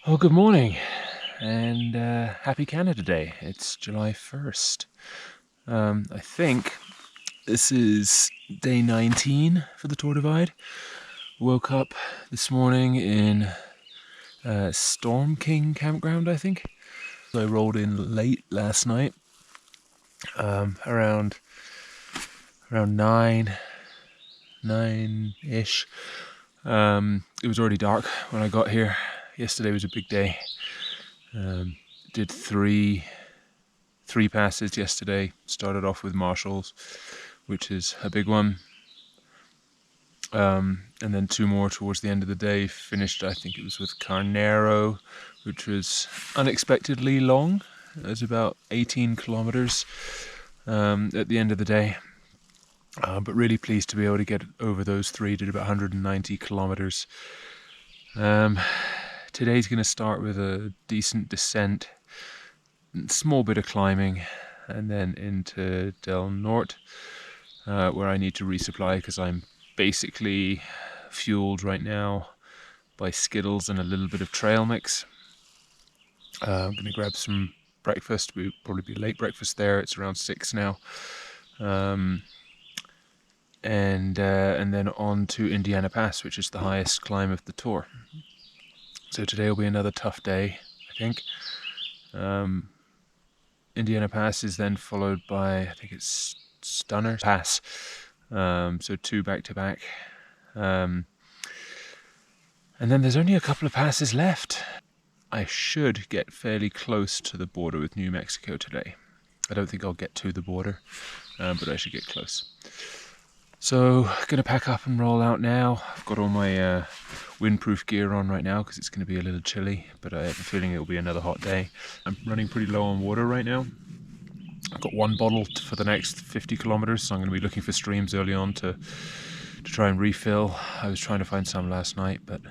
Well, good morning and happy Canada Day. It's July 1st. I think this is day 19 for the Tour Divide. Woke up this morning in Storm King Campground, I think. I rolled in late last night, around 9-ish. It was already dark when I got here. Yesterday was a big day. Did three passes yesterday. Started off with Marshalls, which is a big one. And then two more towards the end of the day. Finished, I think it was with Carnero, which was unexpectedly long. It was about 18 kilometers at the end of the day. But really pleased to be able to get over those three. Did about 190 kilometers. Today's going to start with a decent descent, small bit of climbing, and then into Del Norte, where I need to resupply because I'm basically fueled right now by Skittles and a little bit of trail mix. I'm going to grab some breakfast. We'll probably be late breakfast there. It's around 6 now. And then on to Indiana Pass, which is the highest climb of the tour. So today will be another tough day, I think. Indiana Pass is then followed by, I think it's Stunner Pass. So two back to back. And then there's only a couple of passes left. I should get fairly close to the border with New Mexico today. I don't think I'll get to the border, but I should get close. So, going to pack up and roll out now. I've got all my windproof gear on right now because it's going to be a little chilly, but I have a feeling it will be another hot day. I'm running pretty low on water right now. I've got one bottle for the next 50 kilometers, so I'm going to be looking for streams early on to try and refill. I was trying to find some last night, but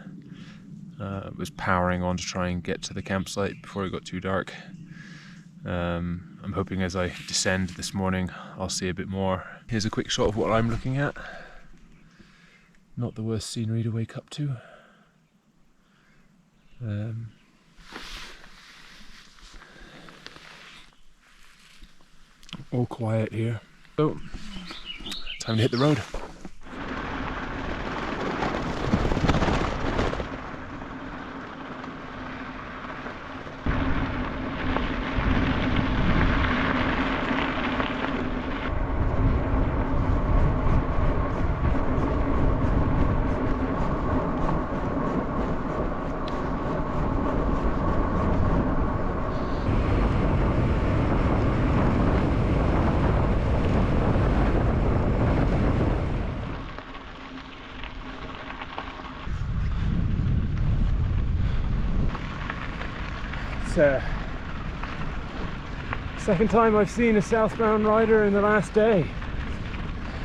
was powering on to try and get to the campsite before it got too dark. I'm hoping as I descend this morning I'll see a bit more. Here's a quick shot of what I'm looking at. Not the worst scenery to wake up to. All quiet here. So, time to hit the road. Second time I've seen a southbound rider in the last day.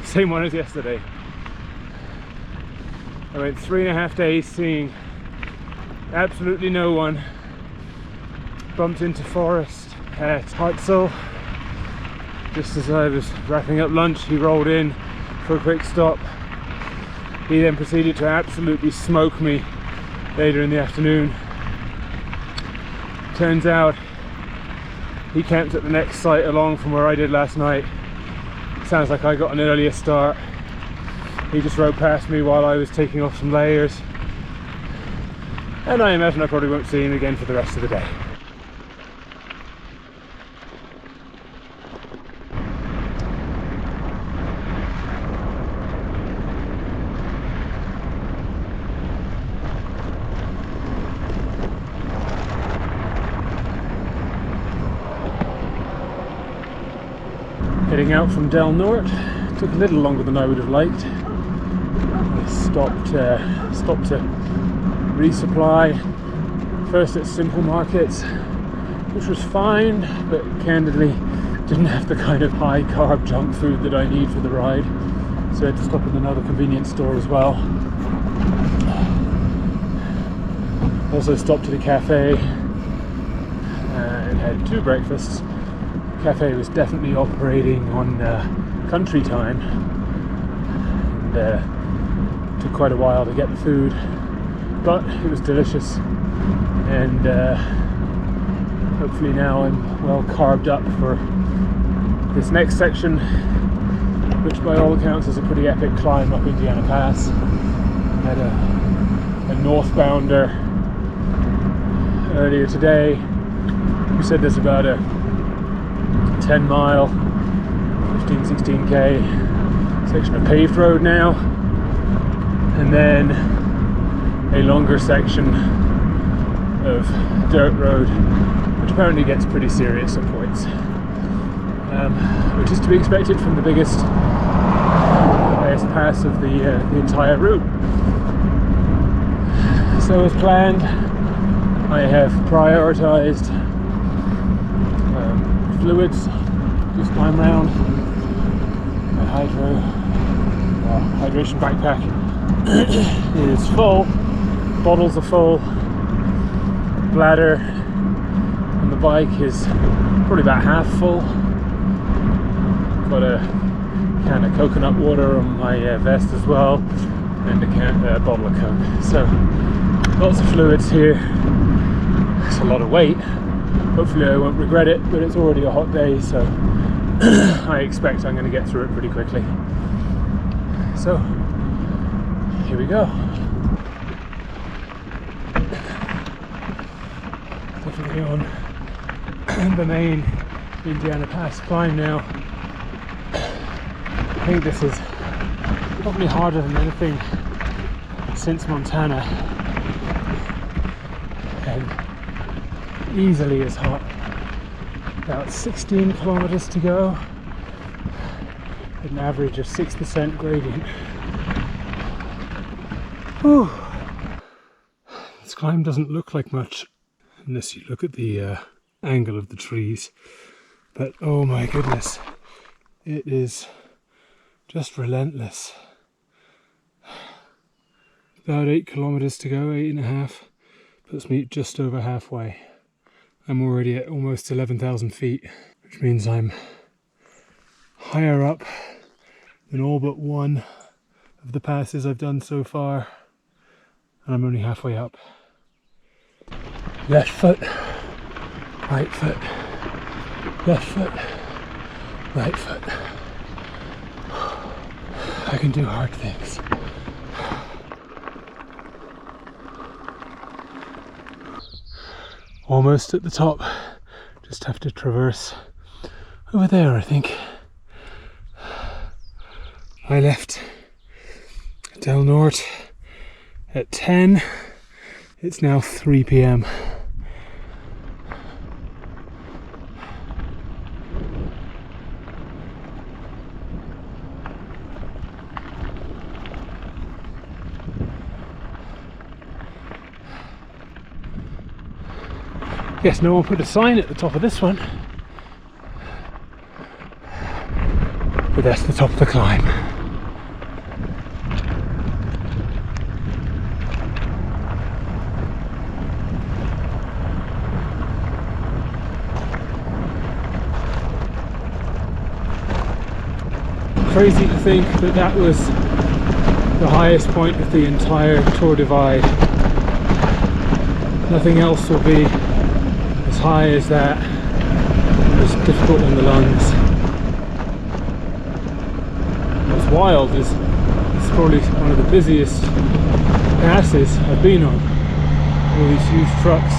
Same one as yesterday. I went 3.5 days seeing absolutely no one. Bumped into Forrest at Hartzell. Just as I was wrapping up lunch, he rolled in for a quick stop. He then proceeded to absolutely smoke me later in the afternoon. Turns out he camped at the next site along from where I did last night. Sounds like I got an earlier start. He just rode past me while I was taking off some layers. And I imagine I probably won't see him again for the rest of the day. Heading out from Del Norte. Took a little longer than I would have liked. I stopped to resupply. First at Simple Markets, which was fine, but candidly didn't have the kind of high carb junk food that I need for the ride. So I had to stop at another convenience store as well. Also stopped at a cafe and had 2 breakfasts. Cafe was definitely operating on country time, and took quite a while to get the food. but it was delicious, and hopefully now I'm well carved up for this next section, which by all accounts is a pretty epic climb up Indiana Pass. I had a northbounder earlier today who said there's about a 10 mile, 15-16k section of paved road now, and then a longer section of dirt road, which apparently gets pretty serious at points, which is to be expected from the biggest, highest pass of the entire route. So as planned, I have prioritized fluids this time round. My hydration backpack is full, bottles are full, bladder on the bike is probably about half full. Got a can of coconut water on my vest as well, and a bottle of Coke. So lots of fluids here. It's a lot of weight. Hopefully I won't regret it, but it's already a hot day, so I expect I'm going to get through it pretty quickly. So here we go. Definitely on the main Indiana Pass climb now. I think this is probably harder than anything since Montana, and easily as hot. About 16 kilometers to go, an average of 6% gradient. Whew. This climb doesn't look like much unless you look at the angle of the trees, but oh my goodness, it is just relentless. About 8 kilometers to go, 8.5, puts me just over halfway. I'm already at almost 11,000 feet, which means I'm higher up than all but one of the passes I've done so far, and I'm only halfway up. Left foot, right foot, left foot, right foot. I can do hard things. Almost at the top, just have to traverse over there, I think. I left Del Norte at 10, it's now 3 p.m. Yes, no one put a sign at the top of this one, but that's the top of the climb. Crazy to think that that was the highest point of the entire Tour Divide. Nothing else will be as high as that, as difficult on the lungs. What's wild is it's probably one of the busiest passes I've been on. All these huge trucks.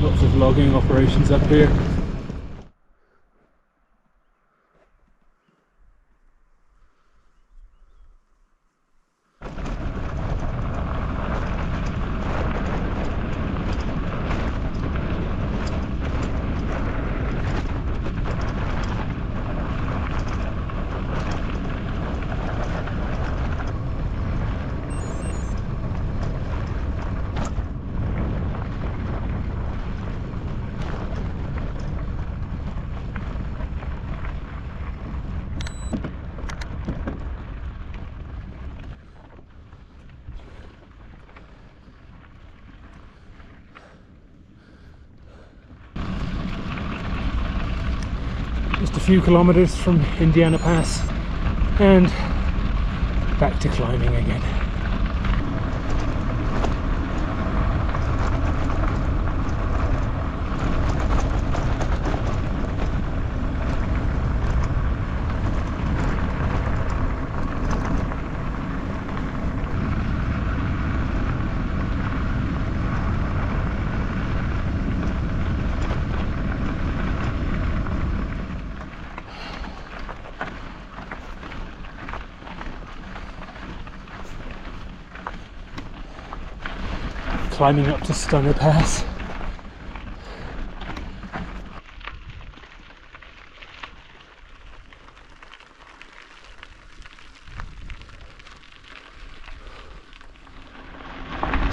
Lots of logging operations up here. just a few kilometers from Indiana Pass and back to climbing again. Climbing up to Stunner Pass.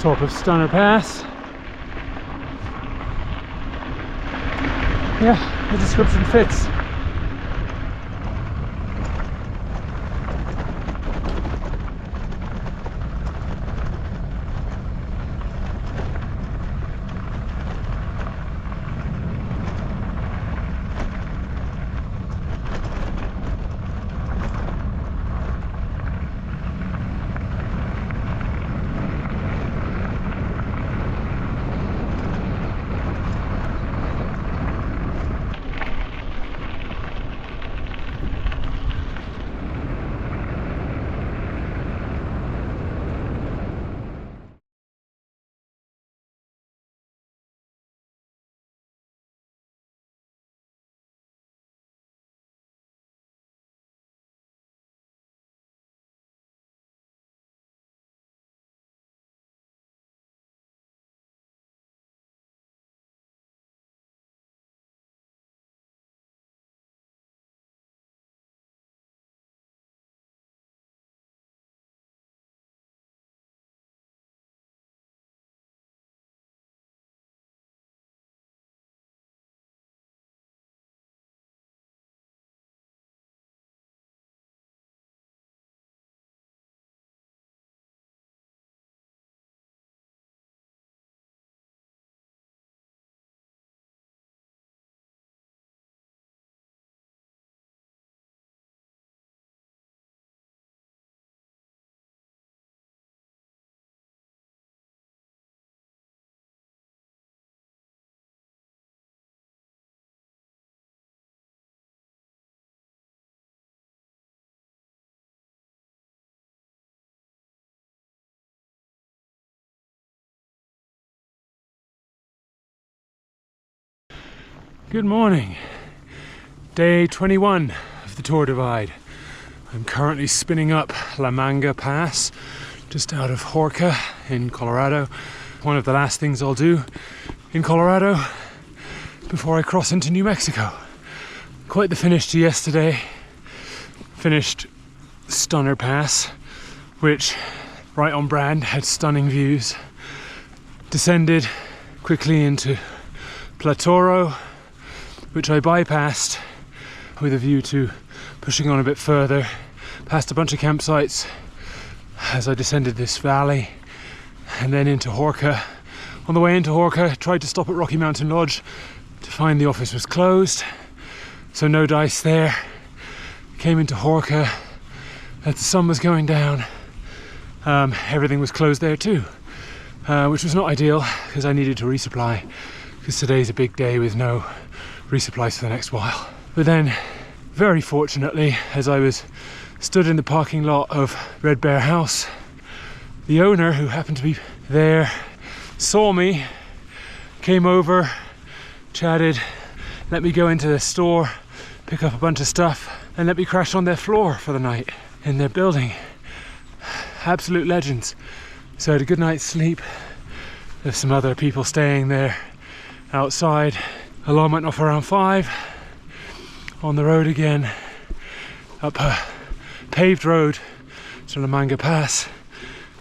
Top of Stunner Pass. Yeah, the description fits. Good morning. Day 21 of the Tour Divide. I'm currently spinning up La Manga Pass, just out of Horca in Colorado. One of the last things I'll do in Colorado before I cross into New Mexico. Quite the finish to yesterday. Finished Stunner Pass, which right on brand had stunning views. Descended quickly into Platoro, which I bypassed with a view to pushing on a bit further, past a bunch of campsites as I descended this valley, and then into Horca. On the way into Horca, tried to stop at Rocky Mountain Lodge to find the office was closed, so no dice there. Came into Horca as the sun was going down. Everything was closed there too, which was not ideal because I needed to resupply, because today's a big day with no resupplies for the next while. But then, very fortunately, as I was stood in the parking lot of Red Bear Haus, the owner, who happened to be there, saw me, came over, chatted, let me go into the store, pick up a bunch of stuff, and let me crash on their floor for the night in their building. Absolute legends. So I had a good night's sleep. There's some other people staying there outside. Alarm went off around 5. On the road again, up a paved road to La Manga Pass.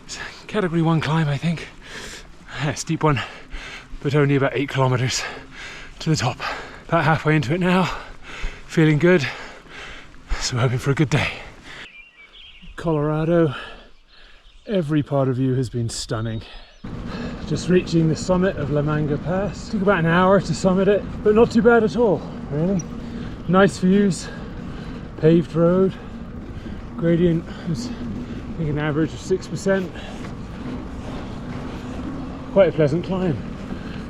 It's a category 1 climb, I think. A steep one, but only about 8 kilometers to the top. About halfway into it now, feeling good, so I'm hoping for a good day. Colorado, every part of you has been stunning. Just reaching the summit of La Manga Pass. Took about an hour to summit it, but not too bad at all, really. Nice views, paved road, gradient is I think an average of 6%. Quite a pleasant climb,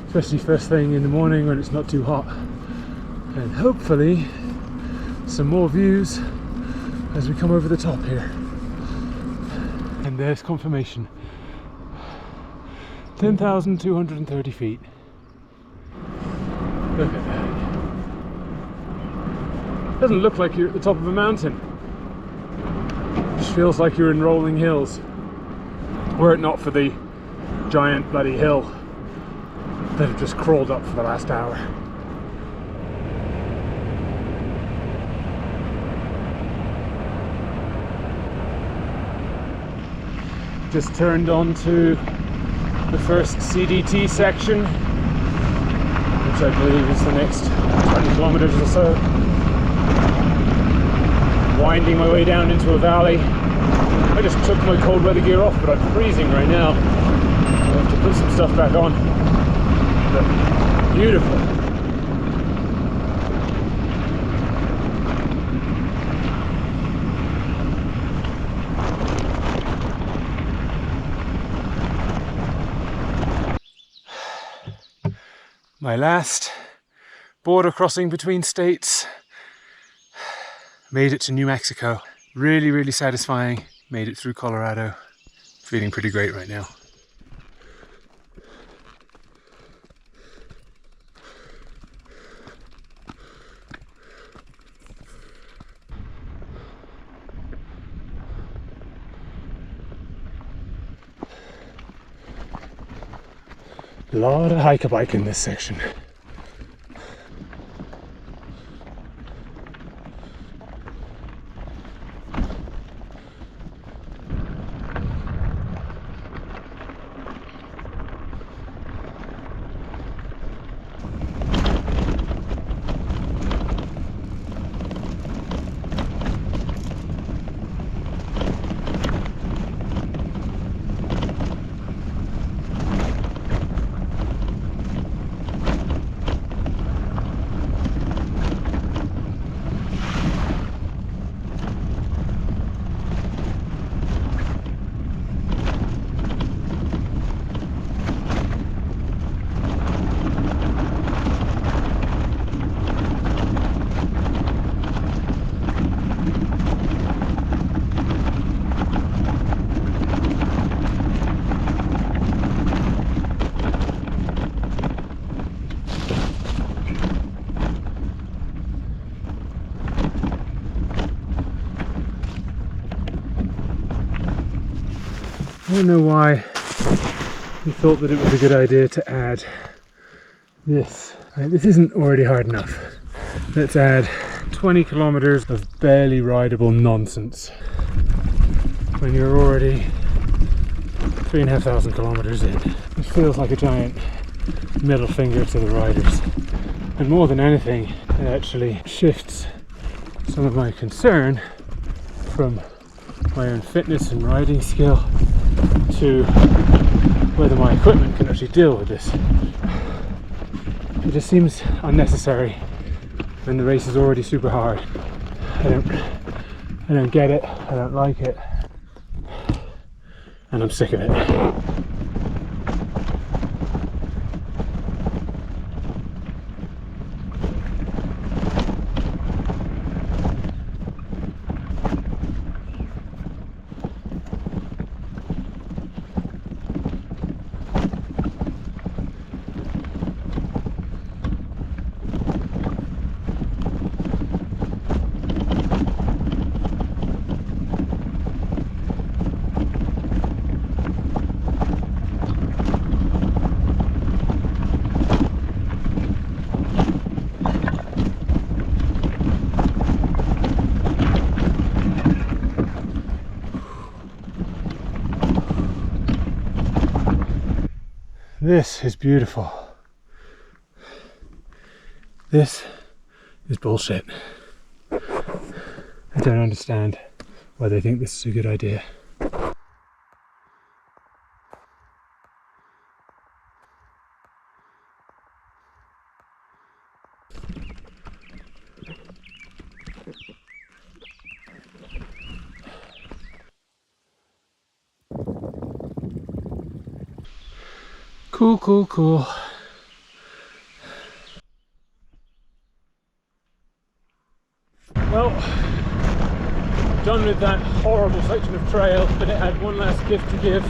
especially first thing in the morning when it's not too hot. And hopefully some more views as we come over the top here. And there's confirmation. 10,230 feet. Look at that. Doesn't look like you're at the top of a mountain. Just feels like you're in rolling hills. Were it not for the giant bloody hill that have just crawled up for the last hour. Just turned on to the first CDT section, which I believe is the next 20 kilometers or so. Winding my way down into a valley. I just took my cold weather gear off, but I'm freezing right now. I have to put some stuff back on. But beautiful. My last border crossing between states. Made it to New Mexico. Really, really satisfying. Made it through Colorado. Feeling pretty great right now. A lot of hike-a-bike in this section. I don't know why we thought that it was a good idea to add this. This isn't already hard enough. Let's add 20 kilometers of barely rideable nonsense when you're already 3,500 kilometers in. It feels like a giant middle finger to the riders. And more than anything, it actually shifts some of my concern from my own fitness and riding skill to whether my equipment can actually deal with this. It just seems unnecessary when the race is already super hard. I don't get it, I don't like it, and I'm sick of it. This is beautiful. This is bullshit. I don't understand why they think this is a good idea. Cool, cool, cool. Well, done with that horrible section of trail, but it had one last gift to give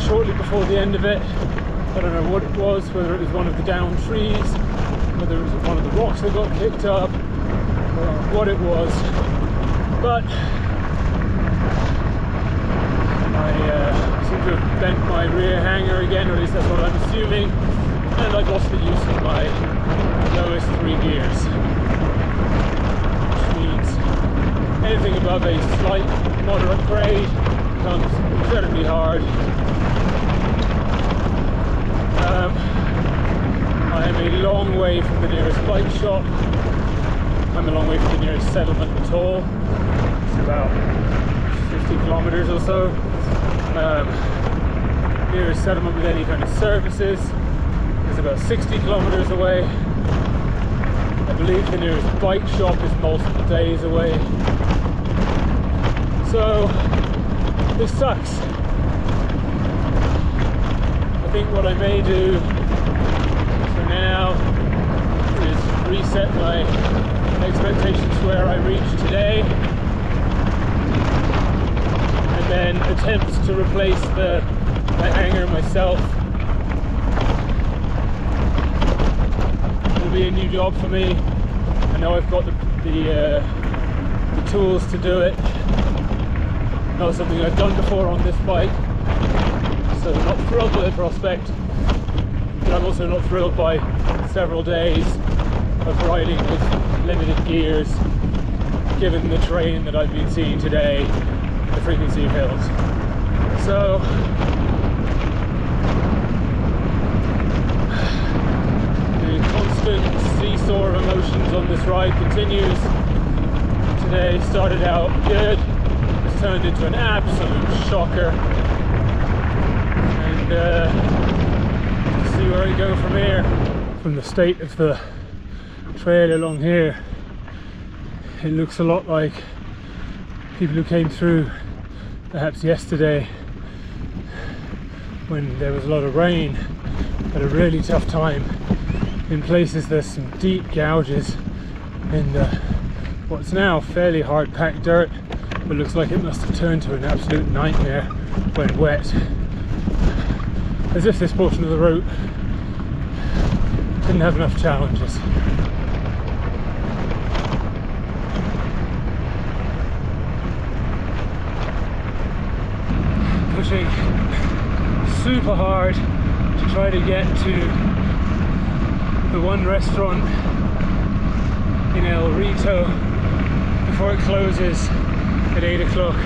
shortly before the end of it. I don't know what it was, whether it was one of the downed trees, whether it was one of the rocks that got kicked up, or what it was, but I seem to have bent my rear hanger again, or at least that's what I'm assuming, and I've lost the use of my lowest 3 gears, which means anything above a slight moderate grade becomes incredibly hard. I am a long way from the nearest bike shop. I'm a long way from the nearest settlement at all. It's about 50 kilometers or so. Nearest settlement with any kind of services is about 60 kilometers away. I believe the nearest bike shop is multiple days away. So this sucks. I think what I may do for now is reset my expectations to where I reached today, and then attempt to replace the hanger myself. It'll be a new job for me. I know I've got the tools to do it. Not something I've done before on this bike, so I'm not thrilled by the prospect, but I'm also not thrilled by several days of riding with limited gears, given the terrain that I've been seeing today, the frequency of hills. So the constant seesaw of emotions on this ride continues. Today started out good, it's turned into an absolute shocker, and to see where we go from here. From the state of the trail along here, it looks a lot like people who came through perhaps yesterday when there was a lot of rain, had a really tough time. In places there's some deep gouges in what's now fairly hard packed dirt, but looks like it must have turned to an absolute nightmare when wet, as if this portion of the route didn't have enough challenges. Pushing super hard to try to get to the one restaurant in El Rito before it closes at 8 o'clock.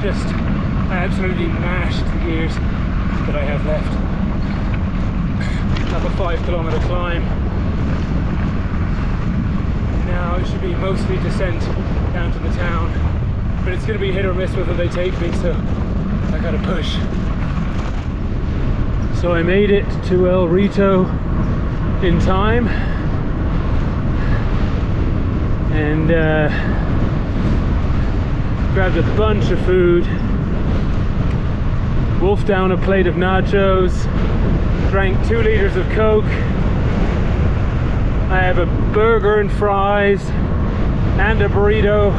Just absolutely mashed the gears that I have left. Up a 5 kilometer climb. Now it should be mostly descent down to the town, but it's going to be hit or miss whether they take me, so I gotta push. So I made it to El Rito in time, and grabbed a bunch of food, wolfed down a plate of nachos, drank 2 liters of Coke. I have a burger and fries and a burrito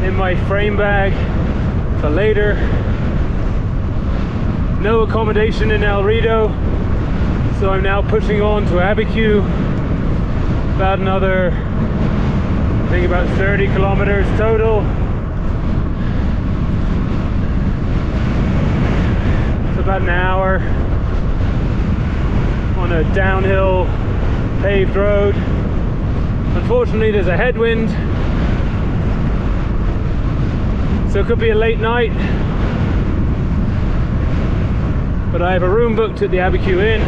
in my frame bag for later. No accommodation in El Rito, so I'm now pushing on to Abiquiu, about another, I think about 30 kilometers total. It's about an hour on a downhill paved road. Unfortunately there's a headwind, so it could be a late night, but I have a room booked at the Abiquiu Inn,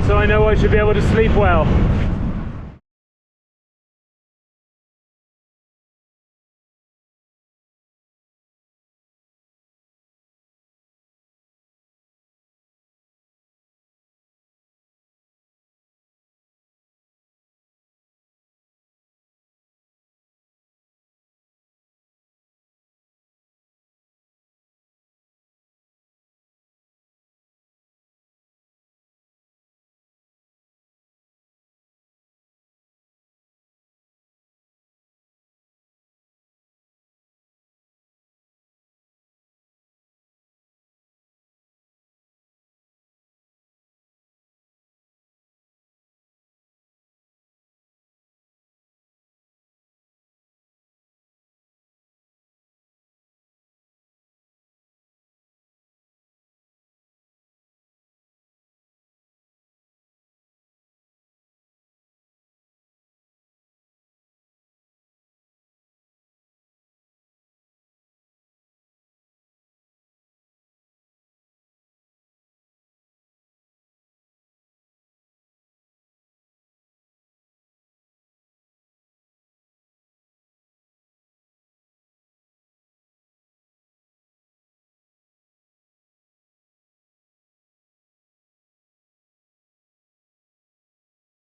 so I know I should be able to sleep well.